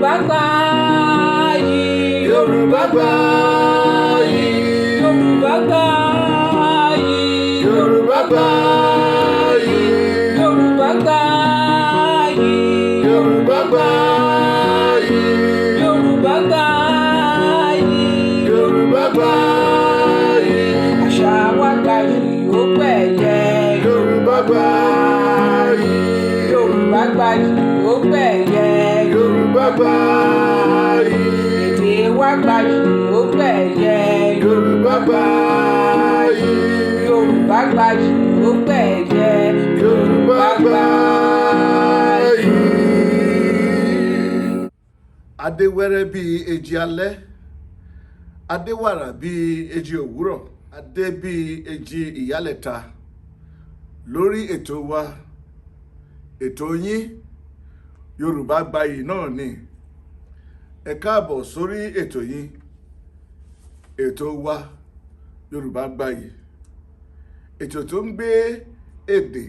Yorùbá gbayì. Yorùbá gbayì. Yorùbá gbayì. Yorùbá gbayì. Yorùbá gbayì. Yorùbá gbayì. Yorùbá gbayì. Yorùbá gbayì. Àṣà wa gbayì ó gbẹ̀yẹ. Yorùbá gbayì. Yorùbá gbayì ó gbẹ̀yẹ. Yorùbá gbayì. Èdè wa gbayì ó gbẹ̀yẹ. Yorùbá gbayì. Yorùbá gbayì ó gbẹ̀yẹ. Yorùbá gbayì. Adéwẹ́rẹ́ bíi èjì alẹ́, adéwàrà bíi èjì òwúrọ̀, adé bíi èjì ìyálẹ̀ta. Lórí ètò wa, ètò yín Yorùbá gbayì náà ni. Ẹ káàbọ̀ sórí ètò yín, ètò wa Yorùbá gbayì. Ètò tó ń gbé èdè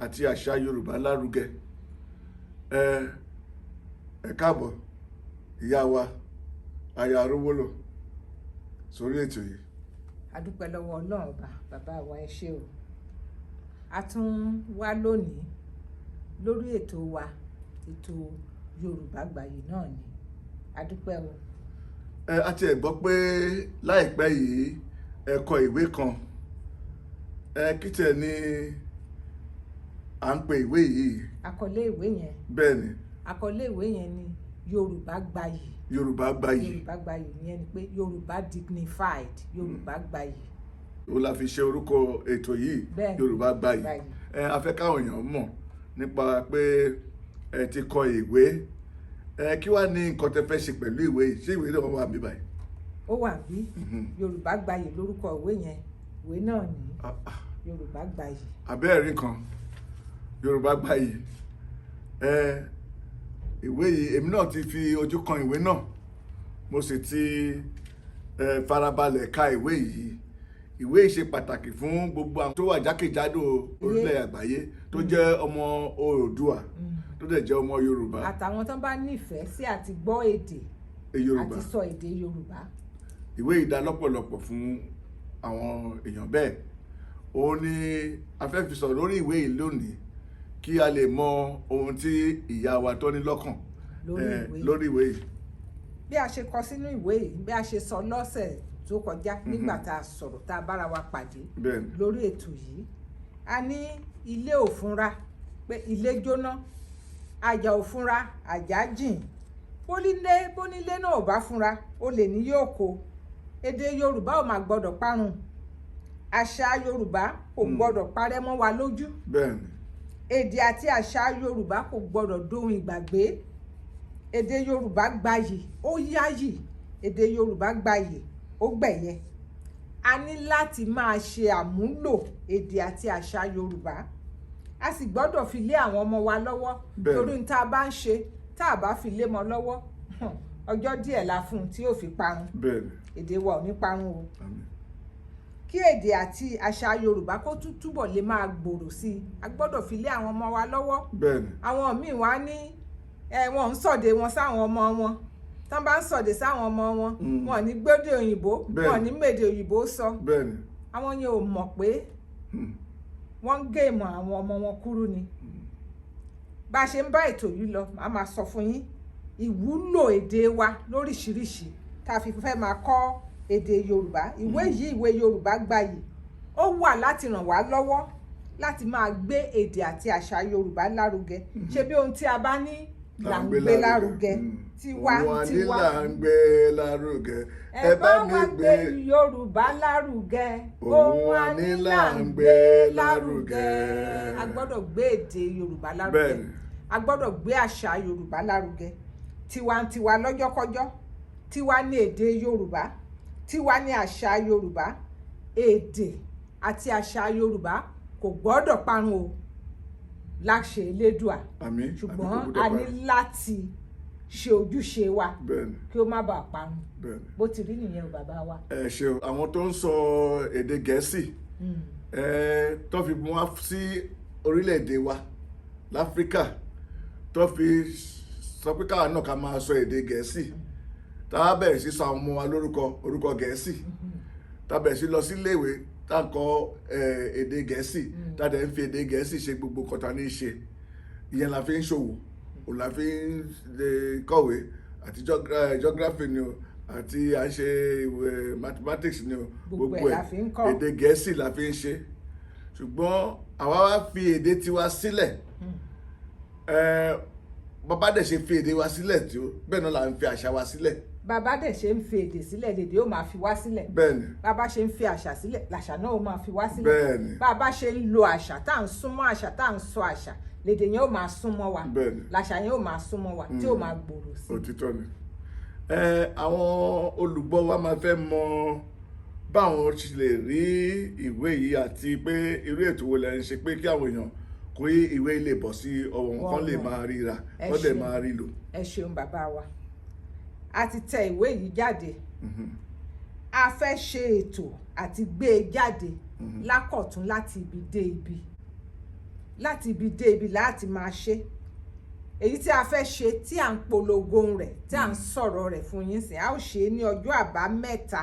àti àṣà Yorùbá lárugẹ. Ẹ káàbọ̀ ìyá wa Aya Arówólò sórí ètò yìí. A dúpẹ́ lọ́wọ́ Ọlọ́run bàbá wa, ẹ ṣé o. A tún wá lónìí lórí ètò wa, ètò Yorùbá gbayì náà ni. A dúpẹ́ o. A ti ẹ̀ gbọ́ pé láìpẹ́ yìí ẹ kọ ìwé kan. Kí tẹ̀ ni à ń pe ìwé yìí? Àkọlé ìwé yẹn. Bẹ́ẹ̀ ni. Àkọlé ìwé yẹn ni Yorùbá gbayì. Yorùbá gbayì. Yorùbá gbayì yẹn ni pé Yorùbá dignified. Yorùbá gbayì. O la fi ṣe orúkọ ètò yìí, Yorùbá gbayì. A fẹ́ káwọn èèyàn mọ̀ nípa pé ẹ ti kọ ìwé. Kí wá ní nǹkan tẹ́ fẹ́ ṣe pẹ̀lú ìwé yìí? Ṣé ìwé náà wà bí báyìí? Ó wà bí. Yorùbá gbayì lórúkọ ìwé yẹn. Ìwé náà ní Yorùbá gbayì. Àbẹ́ẹ̀rí kan Yorùbá gbayì. Ìwé yìí èmi náà ti fi ojú kan ìwé náà, mo sì ti farabalẹ̀ ka ìwé yìí. Ìwé yìí ṣe pàtàkì fún gbogbo àwọn tó wà jákèjádò orílẹ̀ àgbáyé tó jẹ́ ọmọ Oòduà tó dẹ̀ jẹ́ ọmọ Yorùbá. Àtàwọn tó bá nífẹ̀ẹ́ sí àti gbọ́ èdè àti sọ èdè Yorùbá. Ìwé yìí dá lọ́pọ̀lọpọ̀ fún àwọn èèyàn bẹ́ẹ̀. Òun ni a fẹ́ fi sọ̀rọ̀ lórí ìwé yìí lónìí, kí a lè mọ ohun tí ìyá wa tó ní lọ́kàn lórí ìwé yìí. Bí a ṣe kọ sínú ìwé yìí, bí a ṣe sọ lọ́sẹ̀ tó kọjá nígbà tá a sọ̀rọ̀ tá a bára wa pàdé lórí ètò yìí, a ní ilé ò fúnra pé ilé jóná, àjà ò fúnra àjà jìn. Bónílé náà ò bá fúnra olè ní yóò kó. Èdè Yorùbá ò máa gbọ́dọ̀ parun. Àṣà Yorùbá kò gbọ́dọ̀ parẹ́ mọ́ wa lójú. Bẹ́ẹ̀ni. Èdè àti àṣà Yorùbá kò gbọ́dọ̀ dohun ìgbàgbé. Èdè Yorùbá gbayì, ó yáyì. Èdè Yorùbá gbayì, ó gbẹ̀yẹ. A ní láti máa ṣe àmúlò èdè àti àṣà Yorùbá. A sì gbọ́dọ̀ fi lé àwọn ọmọ wa lọ́wọ́. Torí tá a bá ń ṣe, tá a bá fi lé wọn lọ́wọ́, ọjọ́ díẹ̀ la fún un tí yóò fi parun. Èdè wa ò ní parun o. Kí èdè àti àṣà Yorùbá kó túbọ̀ lè máa gbòòrò sí i, a gbọ́dọ̀ fi lé àwọn ọmọ wa lọ́wọ́. Àwọn míì wá ní wọn ń sọ̀dé wọn sáwọn ọmọ wọn. Tán bá ń sọ̀dé sáwọn ọmọ wọn, wọn ní gbédè òyìnbó, wọn ní mèdè òyìnbó sọ. Àwọn yẹn ò mọ̀ pé wọ́n ń gé ìmọ̀ àwọn ọmọ wọn kúrú ni. Bá a ṣe ń bá ètò yìí lọ, màá máa sọ fún yín ìwúlò èdè wa lóríṣiríṣi tá a fi fẹ́ máa kọ́ èdè Yorùbá. Ìwé yìí, ìwé Yorùbá gbayì, ó wà láti ràn wá lọ́wọ́ láti máa gbé èdè àti àṣà Yorùbá lárugẹ. Ṣé bí ohun tí a bá ní là ń gbé lárugẹ. Tiwa là ń gbé lárugẹ. Ẹ bá wa gbé Yorùbá lárugẹ. Ohun a ní là ń gbé lárugẹ. A gbọ́dọ̀ gbé èdè Yorùbá lárugẹ. A gbọ́dọ̀ gbé àṣà Yorùbá lárugẹ. Tiwantiwa lọ́jọ́kọ́jọ́. Tiwa ní èdè Yorùbá. Tiwa ní àṣà Yorùbá. Èdè àti àṣà Yorùbá kò gbọ́dọ̀ parun o, láṣẹ Elédùà. Ṣùgbọ́n a ní láti ṣe ojúṣe wa kí ó má bàa parun. Bó ti rí nìyẹn o bàbá wa. Ẹ ṣeun. Àwọn tó ń sọ èdè Gẹ̀ẹ́sì tó fi mú wá sí orílẹ̀-èdè wa láfíríkà, tó fi sọ pé káwa náà ká máa sọ èdè Gẹ̀ẹ́sì tá a bẹ̀rẹ̀ sí sọ àwọn ọmọ wa orúkọ Gẹ̀ẹ́sì tá a bẹ̀rẹ̀ sí lọ sí iléèwé tá a kọ́ èdè Gẹ̀ẹ́sì tá a dẹ̀ ń fi èdè Gẹ̀ẹ́sì ṣe gbogbo kọta ní í ṣe ìyẹn la fi ń ṣòwò òun la fi ń kọ̀wé àti geography ni o àti à ń ṣe mathematics ni o gbogbo ẹ̀ èdè Gẹ̀ẹ́sì la fi ń ṣe ṣùgbọ́n àwa wá fi èdè tiwa sílẹ̀ bàbá dẹ̀ ṣe fi èdè wa sílẹ̀ tí ó bẹ́ẹ̀ náà là ń fi àṣà wa sílẹ̀. Bàbá dẹ̀ ṣe ń fi èdè sílẹ̀ lèdè ó máa fi wá sílẹ̀. Bẹ́ẹ̀ni. Bàbá ṣe ń fi àṣà sílẹ̀ làṣà náà ó máa fi wá sílẹ̀. Bẹ́ẹ̀ni. Bàbá ṣe ń lo àṣà tá à ń súnmọ́ àṣà tá à ń sọ àṣà lèdè yẹn ó máa súnmọ́ wa. Bẹ́ẹ̀ni. Làṣà yẹn ó máa súnmọ́ wa tí ó máa gbòòrò sí. Òtítọ́ ni. Àwọn olùgbọ́ wa máa fẹ́ mọ báwọn ṣe lè rí ìwé yìí àti pé irú ètò wo lẹ ń ṣe pé kí àwọn èèyàn kó ìwé lè bọ̀ sí ọwọ́ wọn kán lè máa ríra kán lè máa rí lò. Ẹ ṣeun bàbá wa a ti tẹ ìwé yìí jáde a fẹ́ ṣe ètò àti gbé e jáde lákọ̀tún láti ibi dé ibi láti máa ṣe èyí tí a fẹ́ ṣe tí à ń polongo rẹ̀ tí à ń sọ̀rọ̀ rẹ̀ fún yín sìn a ó ṣe é ní ọjọ́ àbámẹ́ta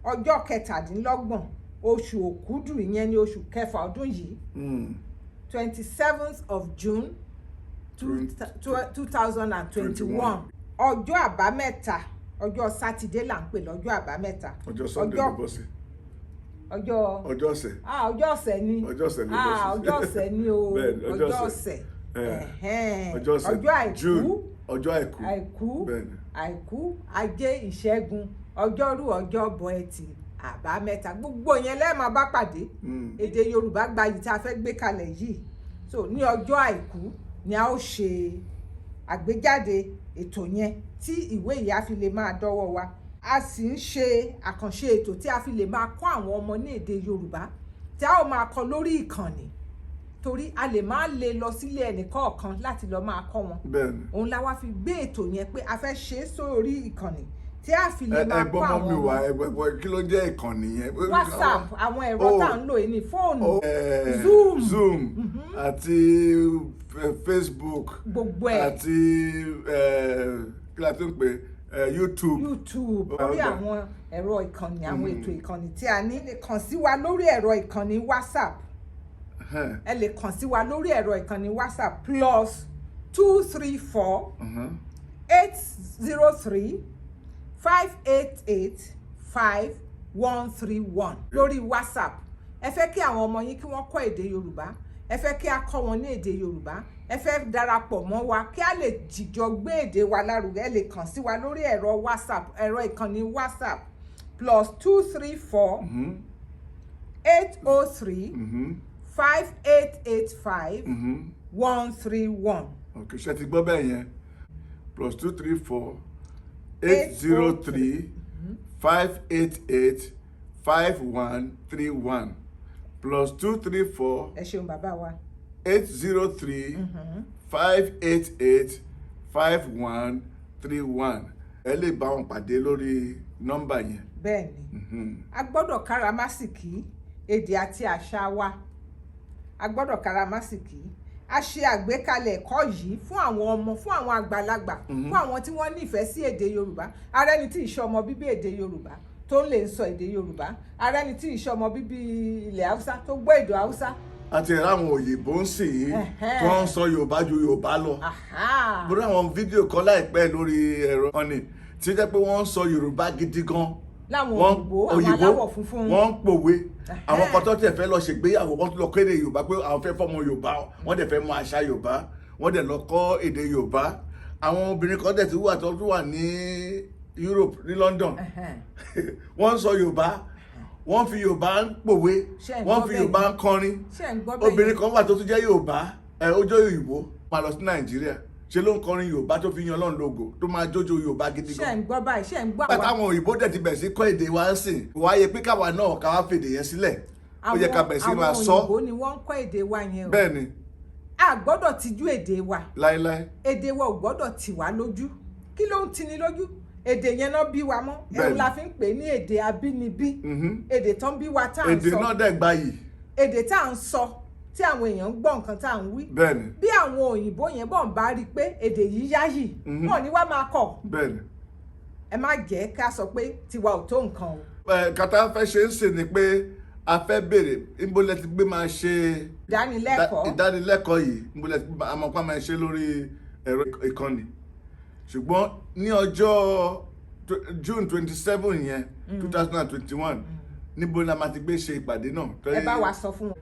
ọjọ́ 27 oṣù Òkúdù ìyẹn ní oṣù kẹfà ọdún yìí 27th of June 2021 ọjọ́ àbámẹ́ta ọjọ́ sátidé là ń pè lọ́jọ́ àbámẹ́ta ọjọ́ Sunday ló bọ́ sí ọjọ́ ọ̀sẹ̀ ọjọ́ ọ̀sẹ̀ ni ọjọ́ ọ̀sẹ̀ ló bọ́ sí ọjọ́ ọ̀sẹ̀ ni o ọjọ́ ọ̀sẹ̀ ọjọ́ àìkú ajé ìṣẹ́gun ọjọ́rú ọjọ́bọ ẹtì àbámẹ́ta gbogbo yẹn lẹ́ẹ̀ máa bá pàdé èdè Yorùbá gbayì tí a fẹ́ gbé kalẹ̀ yìí so ní ọjọ́ àìkú ni a ó ṣe àgbéjáde ètò yẹn tí ìwé yìí á fi lè máa dọ́wọ́ wa a sì ń ṣe àkànṣe ètò tí a fi lè máa kọ́ àwọn ọmọ ní èdè Yorùbá tí a ó máa kọ́ lórí ìkànnì torí a lè máa lè lọ sílé ẹnìkọ̀ọ̀kan láti lọ máa kọ́ wọn òun la wá fi gbé ètò yẹn pé a fẹ́ ṣe é sórí ìkànnì tí a fi lè máa kọ́ àwọn ọmọ. ẹgbọ́n kí ló jẹ́ ìkànnì yẹn. WhatsApp àwọn ẹ̀rọ tá à ń lò yìí ní fóònù Zoom àti Facebook gbogbo ẹ̀ àti kí la tó ń pè YouTube lórí àwọn ẹ̀rọ ìkànnì àwọn ètò ìkànnì tí a ní lè kàn sí wa lórí ẹ̀rọ ìkànnì WhatsApp ẹ lè kàn sí wa lórí ẹ̀rọ ìkànnì WhatsApp +234 803 588 5131 lórí WhatsApp ẹ fẹ́ kí àwọn ọmọ yín kí wọ́n kọ́ èdè Yorùbá ẹ fẹ́ kí a kọ́ wọn ní èdè Yorùbá ẹ fẹ́ darapọ̀ mọ́ wa kí a lè jìjọ gbé èdè wa lárugẹ ẹ lè kàn sí wa lórí ẹ̀rọ WhatsApp ẹ̀rọ ìkànnì WhatsApp +234 803 5885 131. Okay, ṣe ti gbọ́ bẹ́ẹ̀ yẹn +234 803 588 5131 +234 ẹ ṣeun bàbá wa 803 588 5131 ẹ lè bá wọn pàdé lórí nọ́mbà yẹn. bẹ́ẹ̀ni a gbọ́dọ̀ káràmásìkí èdè àti àṣà wa a gbọ́dọ̀ káràmásìkí a ṣe àgbékalẹ̀ ẹ̀kọ́ yìí fún àwọn ọmọ fún àwọn àgbàlagbà fún àwọn tí wọ́n nífẹ̀ẹ́ sí èdè Yorùbá ara ẹni tí ìṣe ọmọ bíbí èdè Yorùbá tó lè sọ èdè Yorùbá ara ẹni tí ìṣe ọmọ bíbí ilẹ̀ Haúsá tó gbọ́ èdè Haúsá. àti ẹ̀rọ àwọn òyìnbó ń sìn yín tó ń sọ Yorùbá ju Yorùbá lọ mo rí àwọn fídíò kan láìpẹ́ lórí ẹ̀rọ ọ̀nì tí ó jẹ́ pé wọ́n ń sọ Yorùbá gidi gan láwọn òyìnbó àwọn aláwọ̀ funfun wọ́n ń pòwe àwọn kan tó tẹ̀ fẹ́ lọ ṣègbéyàwó wọ́n tún lọ kéde Yorùbá pé àwọn fẹ́ fọ́mọ Yorùbá wọ́n dẹ̀ fẹ́ mọ àṣà Yorùbá wọ́n dẹ̀ lọ kọ́ èdè Yorùbá àwọn obìnrin kan dẹ̀ tún wà ní Europe ní London wọ́n ń sọ Yorùbá wọ́n fi Yorùbá ń pòwe wọ́n fi Yorùbá ń kọrin obìnrin kan wà tó tún jẹ́ Yorùbá ojú òyìnbó máa lọ sí Nàìjíríà ṣe ló ń kọrin Yorùbá tó fi yan Ọlọ́run lógo tó máa jójó Yorùbá gidi gan. ṣe ń gbọ́ báyìí ṣe ń gbọ́ àwọn. bàtà àwọn òyìnbó dẹ̀ ti bẹ̀rẹ̀ sí kọ́ èdè wa ń sìn wáyé pé káwa náà ká wá fèdè yẹn sílẹ̀ ó yẹ ká bẹ̀rẹ̀ sí máa sọ. àwọn òyìnbó ni wọ́n ń kọ́ èdè wa yẹn o. bẹ́ẹ̀ ni. a gbọ́dọ̀ tijú èdè wa. láéláé. èdè wa ò gbọ́dọ̀ tì wá lójú kí ló ń tini lójú èdè yẹn náà bí wa mọ́ ẹ̀rù la fi ń pè ní èdè abínibí èdè tán bí wa tá à ń sọ èdè náà dẹ̀ gbayì èdè tá à ń sọ tí àwọn èèyàn ń gbọ́ nǹkan tá à ń wí. bẹ́ẹ̀ni. bí àwọn òyìnbó yẹn bọ̀ ń bá rí i pé èdè yìí yáyì wọn ní wá máa kọ̀. bẹ́ẹ̀ni. ẹ má jẹ́ ká sọ pé tiwa ò tó nǹkan o. kàtà fẹ́ ṣe ń sè ni pé a fẹ́ bèrè ìbólẹ̀ ti gbé máa ṣe ìdánilẹ́kọ̀ọ́ yìí ìbólẹ̀ ti gbé àmọ́pá máa ṣe lórí ẹ̀rọ ìkànnì ṣùgbọ́n ní ọjọ́ June 27 yẹn 2021 níbo la máa ti gbé ṣe ìpàdé náà. ẹ bá wa sọ fún wọn.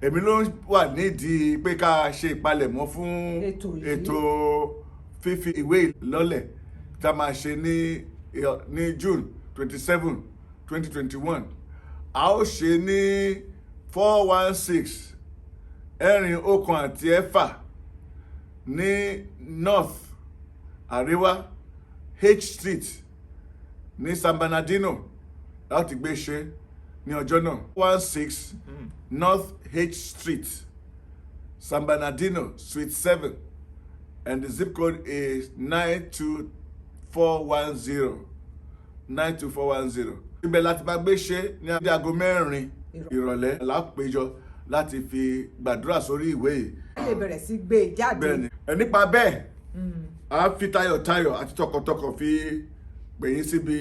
èmi ló wà nídìí pé ká ṣe ìpalẹ̀mọ́ fún ètò fífi ìwé lọ́lẹ̀ tá a máa ṣe ní June 27 2021 a ó ṣe ní 416 ẹ̀rin ọ̀kan àti ẹ̀fà ní North Àríwá H Street ní San Bernardino láti gbé ṣe ní ọjọ́ náà 16 North H Street San Bernardino Suite 7 and the zip code is 92410 92410. ibẹ̀ láti bá gbé ṣe ní aago 4 ìrọ̀lẹ́ lápéjọ láti fi gbàdúrà sórí ìwé yìí. a lè bẹ̀rẹ̀ sí gbé e jáde. bẹ́ẹ̀ni nípa bẹ́ẹ̀ a fi tayọ̀tayọ̀ àti tọkàntọkàn fi pèyìn síbi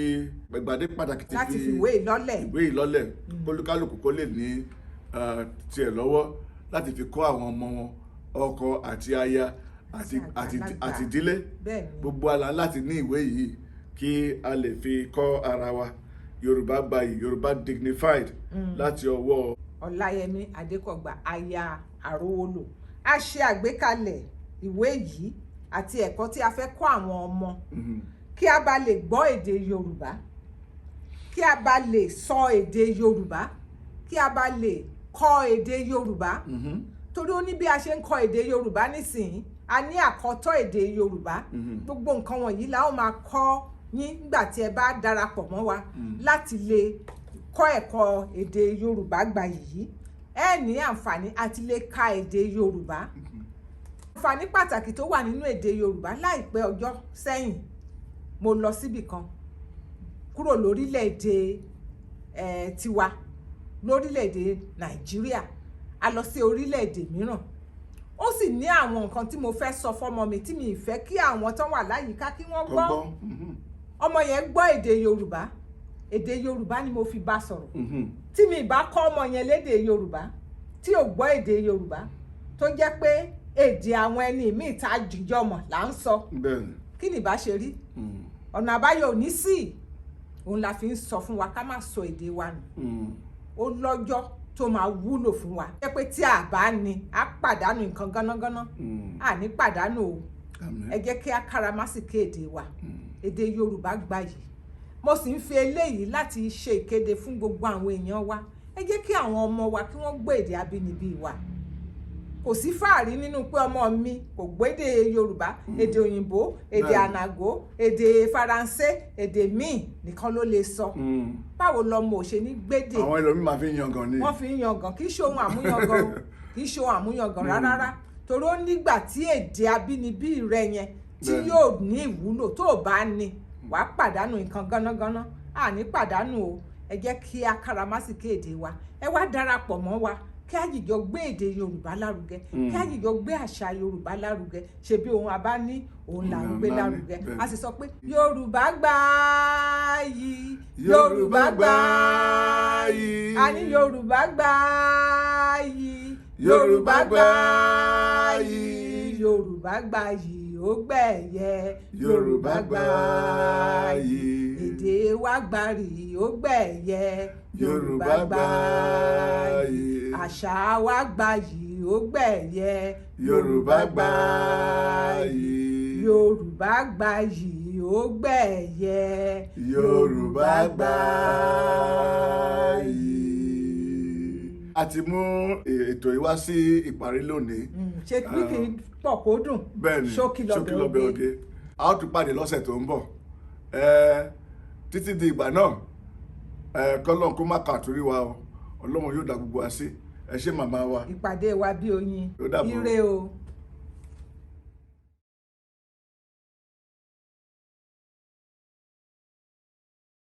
ìgbàdé pàtàkì ti láti fi ìwé ìlọ́lẹ̀ kólúkálùkù kó lè ní tiẹ̀ lọ́wọ́ láti fi kọ́ àwọn ọmọ wọn ọkọ àti aya àti ìdílé gbogbo àlà láti ní ìwé yìí kí a lè fi kọ́ ara wa Yorùbá gbayì Yorùbá dignified láti ọwọ́ Ọláyẹmí Adékọ̀gbà aya Àrówólò. a ṣe àgbékalẹ̀ ìwé yìí àti ẹ̀kọ́ tí a fẹ́ kọ́ àwọn ọmọ kí a bá lè gbọ́ èdè Yorùbá kí a bá lè sọ èdè Yorùbá kí a bá lè kọ́ èdè Yorùbá torí ó ní bí a ṣe ń kọ́ èdè Yorùbá nísìnyí a ní àkọ́tọ̀ èdè Yorùbá gbogbo nǹkan wọ̀nyí la ó máa kọ́ yín nígbà tí ẹ bá darapọ̀ mọ́ wa láti lè kọ́ ẹ̀kọ́ èdè Yorùbá gbayì yìí ẹ ní àǹfààní àti lè ka èdè Yorùbá. àǹfààní pàtàkì tó wà nínú èdè Yorùbá láìpẹ́ ọjọ́ sẹ́yìn mo lọ síbì kan kúrò lórílẹ̀‐èdè tiwa lórílẹ̀‐èdè Nàìjíríà a lọ sí orílẹ̀‐èdè mìíràn ó sì ní àwọn nǹkan tí mo fẹ́ sọ fọ́mọ mi tí mi ì fẹ́ kí àwọn tán wà láyìíká kí wọ́n gbọ́ ọmọ yẹn gbọ́ èdè Yorùbá èdè Yorùbá ni mo fi bá sọ̀rọ̀ tí mi bá kọ́ ọmọ yẹn lédè Yorùbá tí ò gbọ́ èdè Yorùbá tó jẹ́ pé èdè àwọn ẹni míì tá a jìjọ mọ̀ là ń sọ kí ni ìbá ṣe rí ọ̀nà àbáyọ ò ní sí òun la fi ń sọ fún wa ká má sọ èdè wa nù ó lọ́jọ́ tó máa wúlò fún wa jẹ́ pé tí a bá ní a pàdánù nǹkan gánágáná a ní pàdánù o ẹ jẹ́ kí a káràmásìkí èdè wa èdè Yorùbá gbayì mo sì ń fi eléyìí láti ṣe ìkéde fún gbogbo àwọn èèyàn wa ẹ jẹ́ kí àwọn ọmọ wa kí wọ́n gbọ́ èdè abínibí wa kò sí fàárí nínú pé ọmọ mi kò gbédè Yorùbá èdè òyìnbó èdè ànàgó èdè Faransé èdè míì nìkan ló lè sọ báwo lọmọ ò ṣe ní gbédè. àwọn ẹlòmíín máa fi ń yangàn ni. wọ́n fi ń yangàn kì í ṣe ohun àmúyangàn kì í ṣe ohun àmúyangàn rárá torí ó nígbà tí èdè abínibí rẹ yẹn tí yóò ní ìwúlò tó o bá ní wàá pàdánù nǹkan gánágáná àní pàdánù o ẹ jẹ́ kí a káràmásìkí èdè wa ẹ wá darapọ̀ mọ́ wa kí a jìjọ gbé èdè Yorùbá lárugẹ kí a jìjọ gbé àṣà Yorùbá lárugẹ ṣebí ohun àbá ní òun là ń gbé lárugẹ a sì sọ pé Yorùbá gbayì Yorùbá gbayì a ní Yorùbá gbayì Yorùbá gbayì Yorùbá gbayì ó gbẹ̀yẹ Yorùbá gbayì èdè wa gbayì ó gbẹ̀yẹ Yorùbá gbayì àṣà wa gbayì ó gbẹ̀yẹ Yorùbá gbayì Yorùbá gbayì ó gbẹ̀yẹ Yorùbá gbayì. a ti mú ètò yìí wá sí ìparí lónìí. ṣé kí pọ̀ kó dùn ṣókí lọ́bẹ̀ oge. a ó tún pàdé lọ́sẹ̀ tó ń bọ̀ títí di ìgbà náà kọ́lọ́n kó má kàtúrí wa o Ọlọ́run yóò dá gbogbo wa sí ẹ ṣé màmá wa. ìpàdé wa bí oyin ire o.